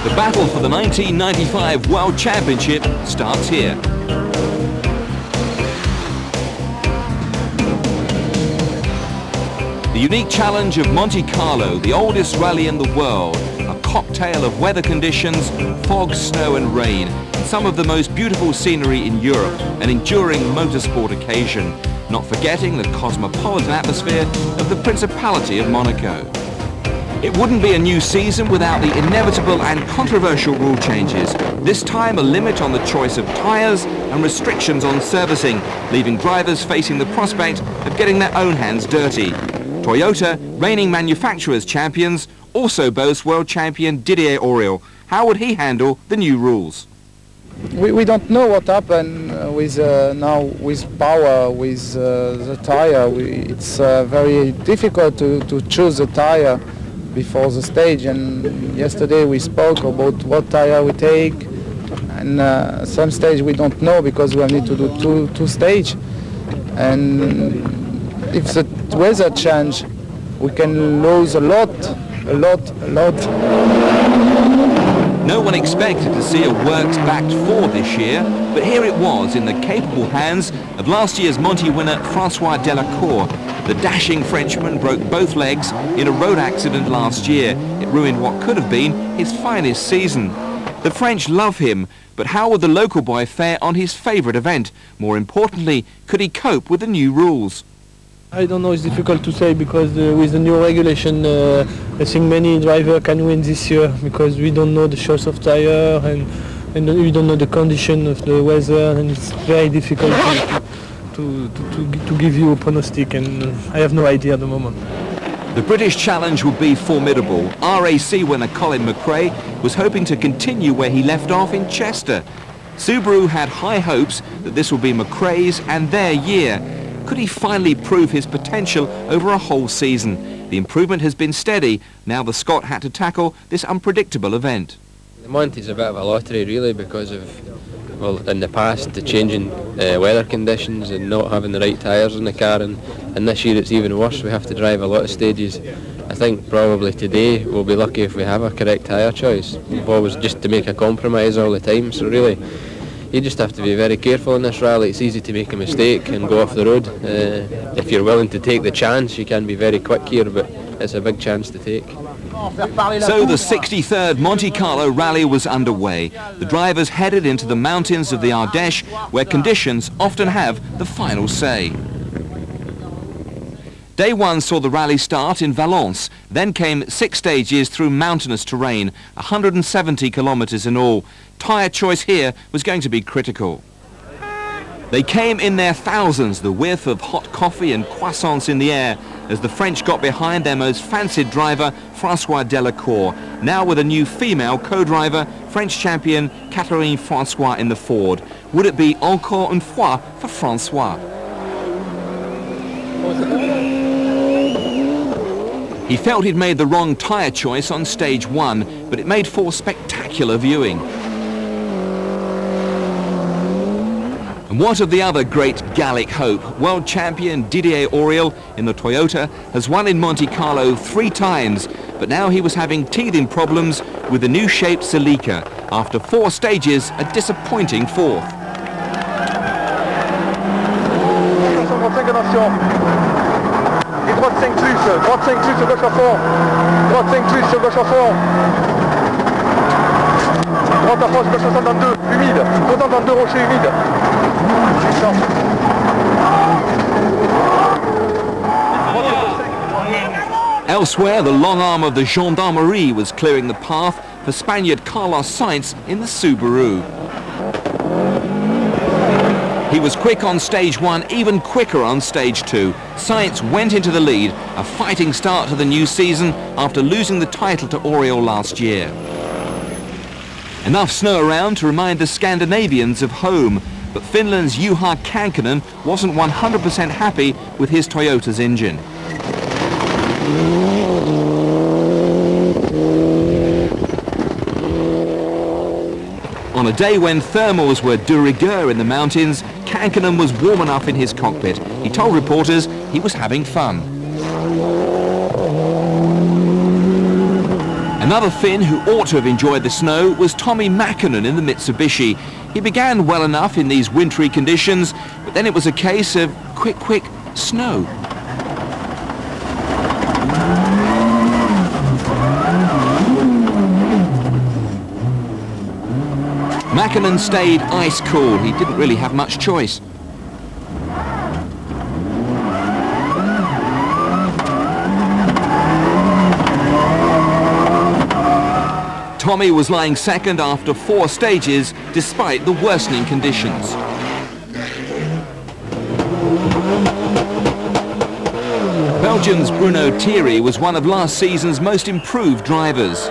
The battle for the 1995 World Championship starts here. The unique challenge of Monte Carlo, the oldest rally in the world, a cocktail of weather conditions, fog, snow and rain, and some of the most beautiful scenery in Europe, an enduring motorsport occasion, not forgetting the cosmopolitan atmosphere of the Principality of Monaco. It wouldn't be a new season without the inevitable and controversial rule changes. This time a limit on the choice of tyres and restrictions on servicing, leaving drivers facing the prospect of getting their own hands dirty. Toyota, reigning manufacturers champions, also boasts world champion Didier Auriol. How would he handle the new rules? We don't know what happened with now with power, with the tyre. It's very difficult to choose a tyre before the stage, and yesterday we spoke about what tyre we take, and some stage we don't know because we need to do two stage, and if the weather change we can lose a lot. No one expected to see a works-backed Ford this year, but here it was in the capable hands of last year's Monte winner François Delacour. The dashing Frenchman broke both legs in a road accident last year. It ruined what could have been his finest season. The French love him, but how would the local boy fare on his favourite event? More importantly, could he cope with the new rules? I don't know, it's difficult to say because with the new regulation I think many drivers can win this year because we don't know the choice of tyre and we don't know the condition of the weather, and it's very difficult to give you a prognostic, and I have no idea at the moment. The British challenge would be formidable. RAC winner Colin McRae was hoping to continue where he left off in Chester. Subaru had high hopes that this would be McRae's and their year. Could he finally prove his potential over a whole season? The improvement has been steady. Now the Scot had to tackle this unpredictable event. The Monte's a bit of a lottery really because of, well, in the past the changing weather conditions and not having the right tyres in the car, and this year it's even worse. We have to drive a lot of stages. I think probably today we'll be lucky if we have a correct tyre choice. We've always just to make a compromise all the time, so really you just have to be very careful in this rally. It's easy to make a mistake and go off the road. If you're willing to take the chance, you can be very quick here, but it's a big chance to take. So the 63rd Monte Carlo rally was underway. The drivers headed into the mountains of the Ardèche, where conditions often have the final say. Day one saw the rally start in Valence, then came 6 stages through mountainous terrain, 170 kilometres in all. Tyre choice here was going to be critical. They came in their thousands, the whiff of hot coffee and croissants in the air, as the French got behind their most fancied driver, François Delacour, now with a new female co-driver, French champion Catherine François in the Ford. Would it be encore une fois for François? He felt he'd made the wrong tyre choice on stage one, but it made for spectacular viewing. And what of the other great Gallic hope? World champion Didier Auriol in the Toyota has won in Monte Carlo 3 times, but now he was having teething problems with the new shaped Celica. After 4 stages, a disappointing 4th. Droite 5 plus, sur gauche à fond. Droite 5 plus, sur gauche à fond. Droite à fond, sur gauche à 72, humide. 72 rochers humides. Elsewhere, the long arm of the gendarmerie was clearing the path for Spaniard Carlos Sainz in the Subaru. He was quick on stage 1, even quicker on stage 2. Sainz went into the lead, a fighting start to the new season after losing the title to Auriol last year. Enough snow around to remind the Scandinavians of home, but Finland's Juha Kankkunen wasn't 100% happy with his Toyota's engine. On a day when thermals were de rigueur in the mountains, Kankkunen was warm enough in his cockpit. He told reporters he was having fun. Another Finn who ought to have enjoyed the snow was Tommy Mäkinen in the Mitsubishi. He began well enough in these wintry conditions, but then it was a case of quick, snow. Mäkinen stayed ice cool. He didn't really have much choice. Tommy was lying second after 4 stages, despite the worsening conditions. Belgium's Bruno Thierry was one of last season's most improved drivers.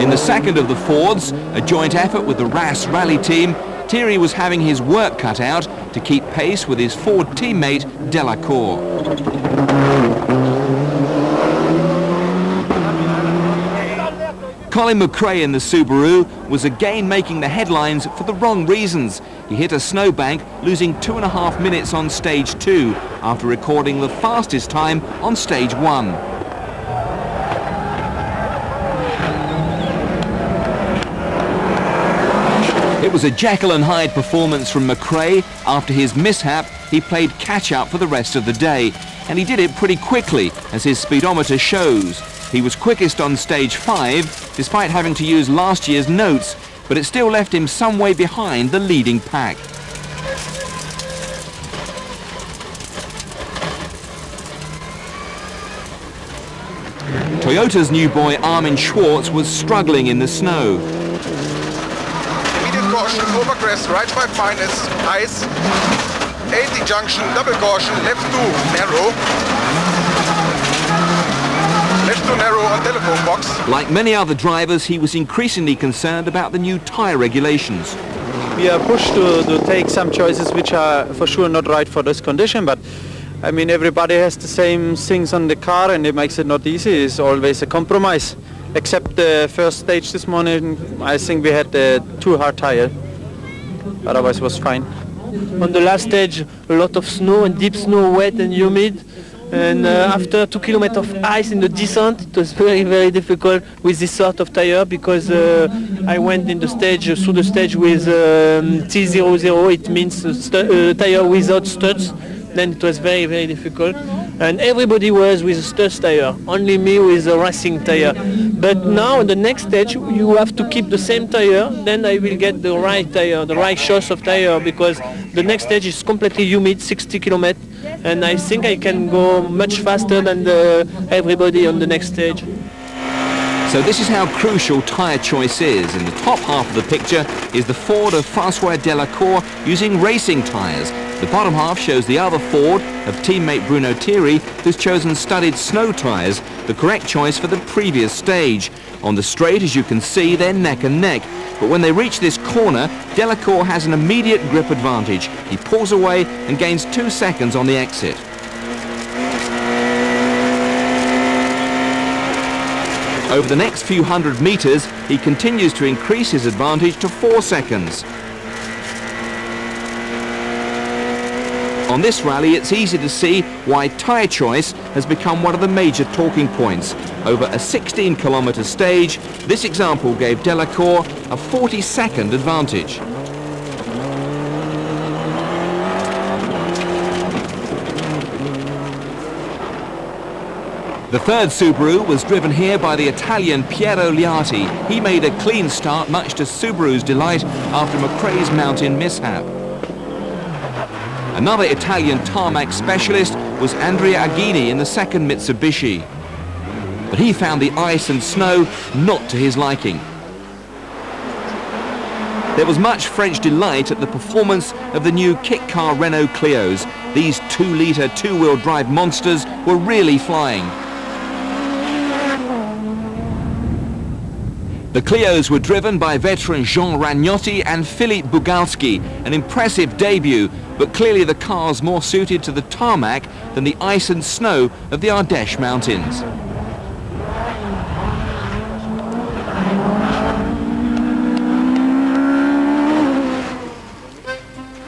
In the second of the Fords, a joint effort with the RAS rally team, Thierry was having his work cut out to keep pace with his Ford teammate Delacour. Colin McRae in the Subaru was again making the headlines for the wrong reasons. He hit a snowbank, losing 2.5 minutes on stage 2 after recording the fastest time on stage 1. It was a Jekyll and Hyde performance from McRae. After his mishap, he played catch-up for the rest of the day, and he did it pretty quickly, as his speedometer shows. He was quickest on stage 5, despite having to use last year's notes, but it still left him some way behind the leading pack. Toyota's new boy Armin Schwartz was struggling in the snow. Medium caution, over crest, right 5 minus, ice, 80 junction, double caution, left 2, narrow. Left 2 narrow on telephone box. Like many other drivers, he was increasingly concerned about the new tyre regulations. We are pushed to take some choices which are for sure not right for this condition, but I mean everybody has the same things on the car and it makes it not easy. It's always a compromise. Except the first stage this morning, I think we had 2 hard tyres. Otherwise it was fine. On the last stage, a lot of snow and deep snow, wet and humid. And after 2 kilometers of ice in the descent, it was very difficult with this sort of tire because I went in the stage through the stage with T00. It means tire without studs. Then it was very difficult. And everybody was with a studs tire, only me with a racing tire. But now in the next stage you have to keep the same tire, then I will get the right tire, the right choice of tire, because the next stage is completely humid, 60 kilometers, and I think I can go much faster than everybody on the next stage. So this is how crucial tyre choice is. In the top half of the picture is the Ford of François Delacour using racing tyres. The bottom half shows the other Ford of teammate Bruno Thierry, who's chosen studded snow tyres, the correct choice for the previous stage. On the straight, as you can see, they're neck and neck. But when they reach this corner, Delacour has an immediate grip advantage. He pulls away and gains 2 seconds on the exit. Over the next few hundred meters, he continues to increase his advantage to 4 seconds. On this rally, it's easy to see why tyre choice has become one of the major talking points. Over a 16-kilometre stage, this example gave Delacour a 40-second advantage. The third Subaru was driven here by the Italian Piero Liati. He made a clean start, much to Subaru's delight, after McRae's mountain mishap. Another Italian tarmac specialist was Andrea Aghini in the second Mitsubishi. But he found the ice and snow not to his liking. There was much French delight at the performance of the new kit car Renault Clios. These 2-litre, 2-wheel drive monsters were really flying. The Clios were driven by veteran Jean Ragnotti and Philippe Bugalski, an impressive debut, but clearly the cars more suited to the tarmac than the ice and snow of the Ardèche Mountains.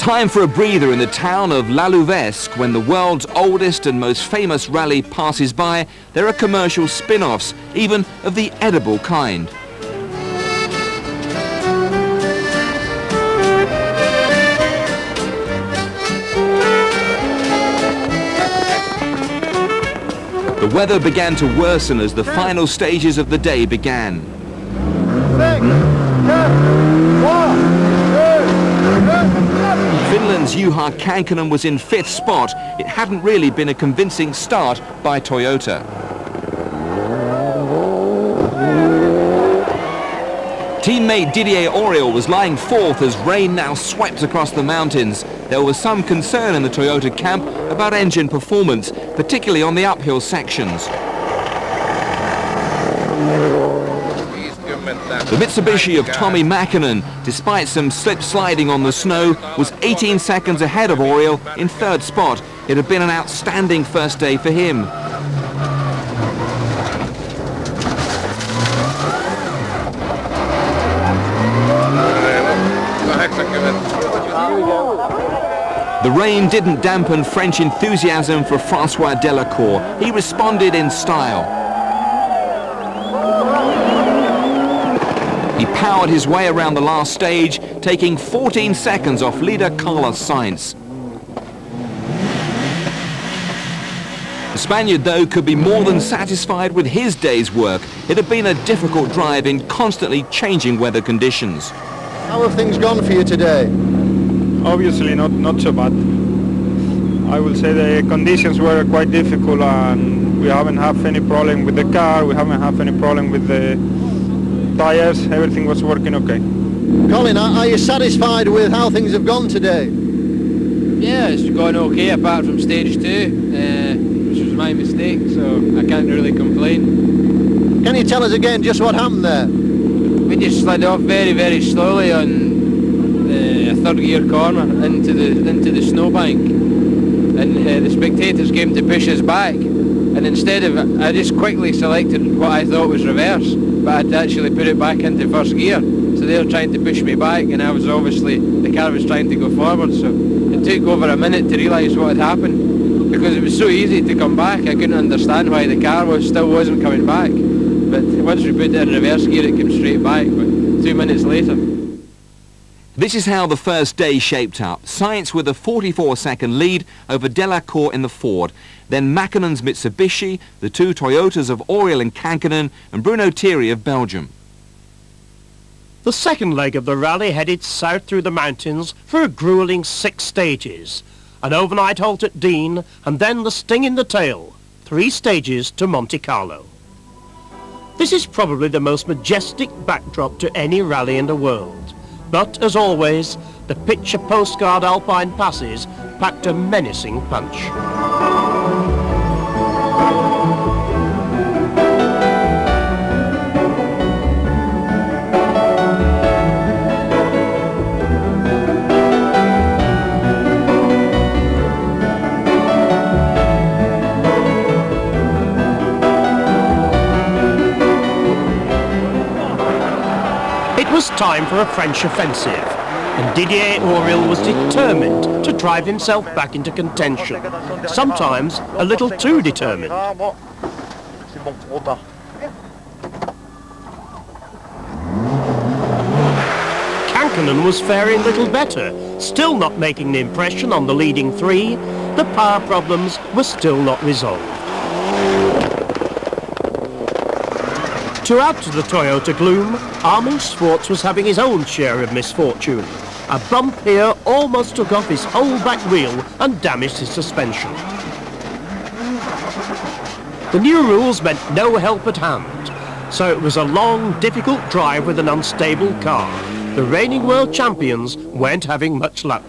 time for a breather in the town of La Louvesque. When the world's oldest and most famous rally passes by, there are commercial spin-offs, even of the edible kind. The weather began to worsen as the final stages of the day began. Finland's Juha Kankkunen was in 5th spot. It hadn't really been a convincing start by Toyota. Teammate Didier Auriol was lying 4th as rain now swept across the mountains. There was some concern in the Toyota camp about engine performance, particularly on the uphill sections. The Mitsubishi of Tommi Mäkinen, despite some slip sliding on the snow, was 18 seconds ahead of Auriol in 3rd spot. It had been an outstanding first day for him. The rain didn't dampen French enthusiasm for François Delacour. He responded in style. He powered his way around the last stage, taking 14 seconds off leader Carlos Sainz. The Spaniard, though, could be more than satisfied with his day's work. It had been a difficult drive in constantly changing weather conditions. How have things gone for you today? Obviously not so bad. I will say the conditions were quite difficult and we haven't had any problem with the car, we haven't had any problem with the tires, everything was working okay. Colin, are you satisfied with how things have gone today? Yeah, it's gone okay apart from stage 2, which was my mistake, so I can't really complain. Can you tell us again just what happened there? We just slid off very slowly on a 3rd gear corner into the snowbank, and the spectators came to push us back, and instead of, I just quickly selected what I thought was reverse, but I'd actually put it back into 1st gear, so they were trying to push me back, and I was obviously, the car was trying to go forward, so it took over a minute to realise what had happened, because it was so easy to come back. I couldn't understand why the car still wasn't coming back, but once we put it in reverse gear it came straight back, but 2 minutes later. This is how the first day shaped up. Sainz with a 44-second lead over Delacour in the Ford. Then Mäkinen's Mitsubishi, the 2 Toyotas of Auriol and Kankkunen, and Bruno Thierry of Belgium. The second leg of the rally headed south through the mountains for a gruelling 6 stages. An overnight halt at Dean, and then the sting in the tail. 3 stages to Monte Carlo. This is probably the most majestic backdrop to any rally in the world. But, as always, the picture postcard Alpine passes packed a menacing punch. It was time for a French offensive, and Didier Auriol was determined to drive himself back into contention, sometimes a little too determined. Kankkunen was faring little better, still not making an impression on the leading 3. The power problems were still not resolved. To add to the Toyota gloom, Armin Schwartz was having his own share of misfortune. A bump here almost took off his whole back wheel and damaged his suspension. The new rules meant no help at hand, so it was a long, difficult drive with an unstable car. The reigning world champions weren't having much luck.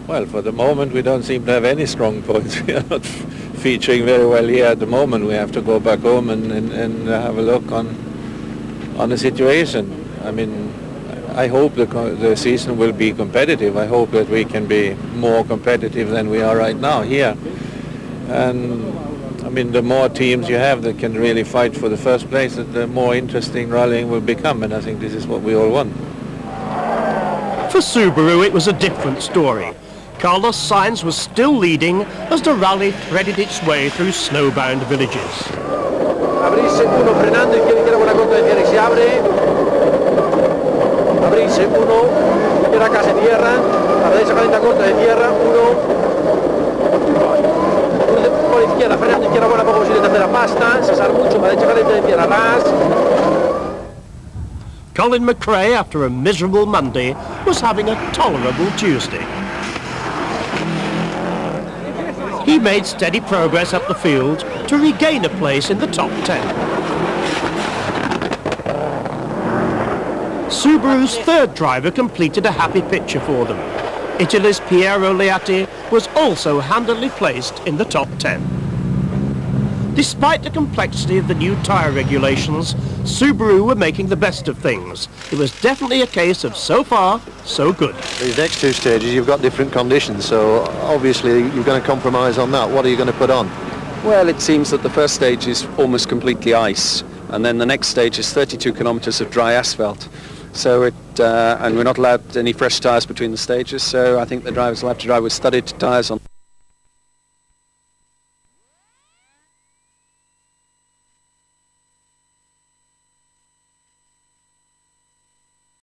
Well, for the moment we don't seem to have any strong points. We are not featuring very well here at the moment. We have to go back home and have a look on the situation. I mean, I hope the season will be competitive. I hope that we can be more competitive than we are right now here. And I mean, the more teams you have that can really fight for the first place, the more interesting rallying will become, and I think this is what we all want. For Subaru, it was a different story. Carlos Sainz was still leading as the rally threaded its way through snowbound villages. Abrirse uno frenando y quiere con la corta de tierra y se abre. Abrirse uno, izquierda casi tierra, a la derecha calenta corta de tierra, uno. Por izquierda, frenando izquierda buena poco posible tercera pasta, cesar mucho, a la derecha calenta de tierra, ras. Colin McRae, after a miserable Monday, was having a tolerable Tuesday. He made steady progress up the field to regain a place in the top 10. Subaru's third driver completed a happy picture for them. Italy's Piero Leati was also handily placed in the top 10. Despite the complexity of the new tyre regulations, Subaru were making the best of things. It was definitely a case of so far, so good. These next two stages you've got different conditions, so obviously you're going to compromise on that. What are you going to put on? Well, it seems that the first stage is almost completely ice, and then the next stage is 32 kilometers of dry asphalt. So and we're not allowed any fresh tyres between the stages, so I think the drivers will have to drive with studded tyres on.